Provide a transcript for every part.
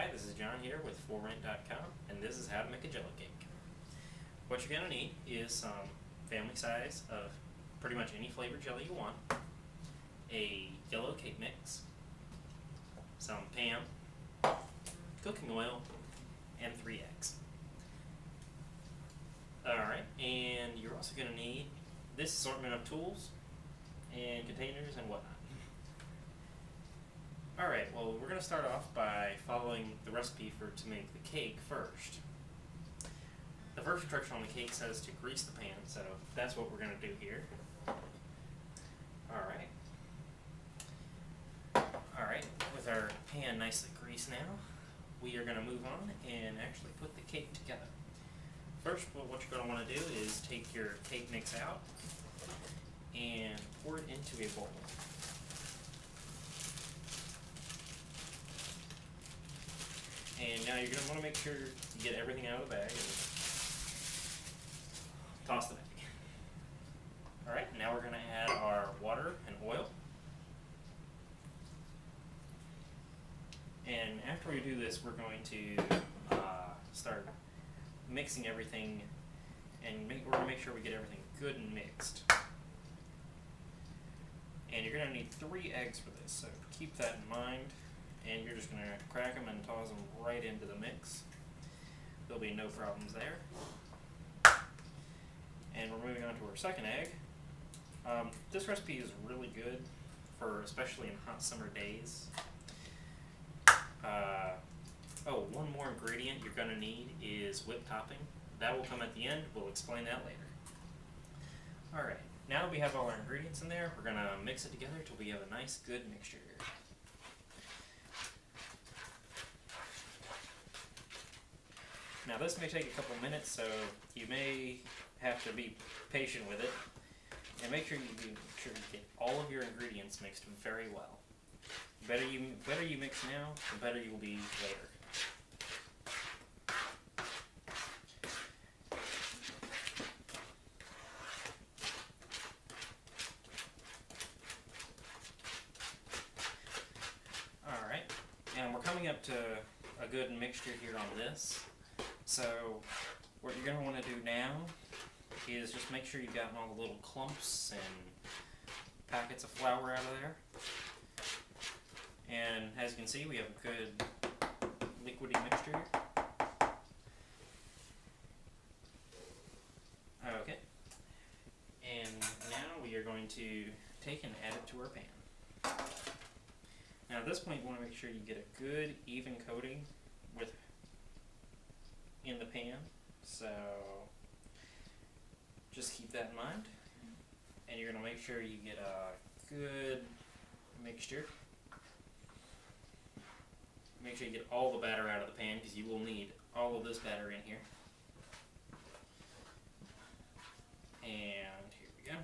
Hi, this is John here with ForRent.com, and this is how to make a Jello cake. What you're going to need is some family size of pretty much any flavored jelly you want, a Jello cake mix, some Pam, cooking oil, and 3 eggs. Alright, and you're also going to need this assortment of tools and containers and whatnot. Alright, well, we're going to start off by following the recipe to make the cake first. The first instruction on the cake says to grease the pan, so that's what we're going to do here. Alright, with our pan nicely greased now, we are going to move on and actually put the cake together. First, what you're going to want to do is take your cake mix out and pour it into a bowl. And now you're going to want to make sure you get everything out of the bag and toss the bag. Alright, now we're going to add our water and oil. And after we do this, we're going to start mixing everything, and we're going to make sure we get everything good and mixed. And you're going to need 3 eggs for this, so keep that in mind. And you're just going to crack them and toss them right into the mix. There'll be no problems there. And we're moving on to our second egg. This recipe is really good for especially in hot summer days. One more ingredient you're going to need is whipped topping. That will come at the end. We'll explain that later. Alright, now that we have all our ingredients in there, we're going to mix it together until we have a nice good mixture. Now this may take a couple minutes, so you may have to be patient with it, and make sure you get all of your ingredients mixed very well. The better you mix now, the better you will be later. Alright, and we're coming up to a good mixture here on this. So what you're going to want to do now is just make sure you've gotten all the little clumps and packets of flour out of there. And as you can see, we have a good liquidy mixture here. Okay. And now we are going to take and add it to our pan. Now at this point you want to make sure you get a good even coating in the pan, so just keep that in mind. And you're going to make sure you get a good mixture. Make sure you get all the batter out of the pan, because you will need all of this batter in here. And here we go.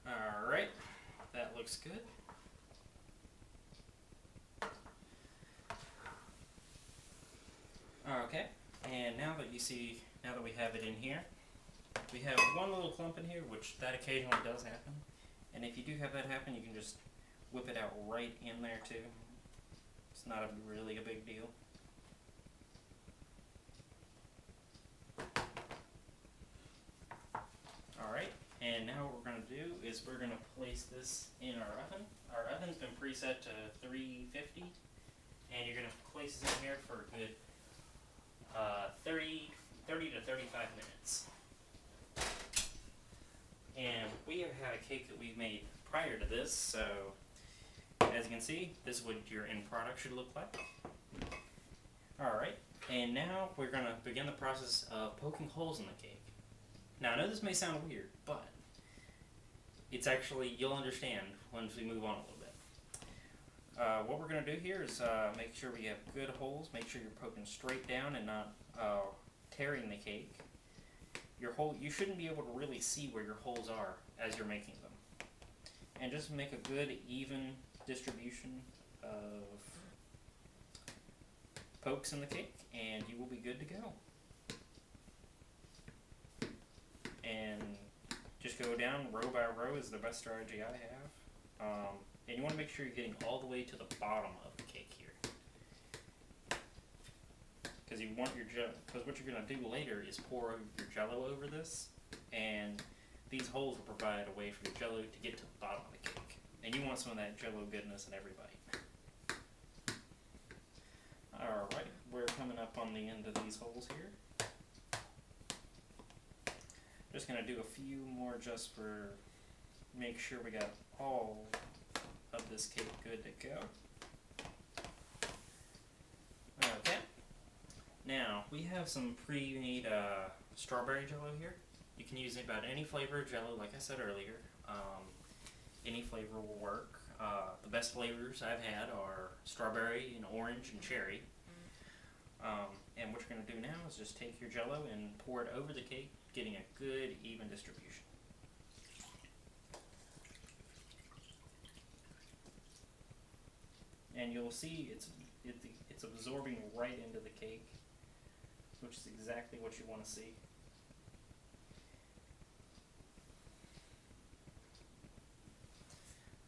Alright, that looks good. Okay, and now that we have it in here, we have one little clump in here, which that occasionally does happen. And if you do have that happen, you can just whip it out right in there too. It's not really a big deal. Alright, and now what we're going to do is we're going to place this in our oven. Our oven's been preset to 350, and you're going to place this in here for a good 30 to 35 minutes. And we have had a cake that we've made prior to this, so as you can see, this is what your end product should look like. Alright, and now we're going to begin the process of poking holes in the cake. Now I know this may sound weird, but it's actually, you'll understand once we move on a little bit. What we're going to do here is make sure we have good holes, make sure you're poking straight down and not tearing the cake. You shouldn't be able to really see where your holes are as you're making them. And just make a good even distribution of pokes in the cake, and you will be good to go. And Just go down row by row is the best strategy I have. And you want to make sure you're getting all the way to the bottom of the cake here. Because you want your because what you're going to do later is pour your Jello over this, and these holes will provide a way for your Jello to get to the bottom of the cake. And you want some of that Jello goodness in every bite. Alright, we're coming up on the end of these holes here. Just going to do a few more just for make sure we got all of this cake good to go. Okay. Now, we have some pre-made strawberry Jello here. You can use about any flavor of Jello, like I said earlier. Any flavor will work. The best flavors I've had are strawberry and orange and cherry. And what you're going to do now is just take your Jello and pour it over the cake, getting a good, even distribution. And you'll see it's absorbing right into the cake, which is exactly what you want to see.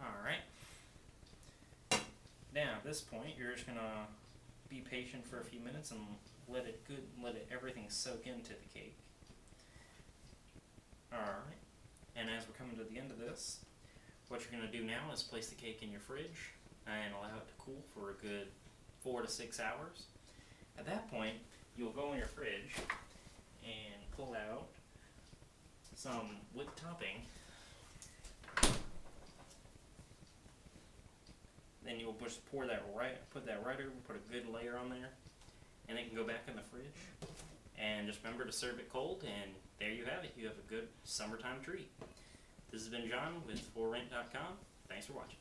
Alright. Now at this point you're just gonna be patient for a few minutes and let everything soak into the cake. Alright. And as we're coming to the end of this, what you're gonna do now is place the cake in your fridge and allow it to cool for a good 4 to 6 hours. At that point, you'll go in your fridge and pull out some whipped topping. Then you'll just put that right over, put a good layer on there, and it can go back in the fridge. And just remember to serve it cold, and there you have it. You have a good summertime treat. This has been John with ForRent.com. Thanks for watching.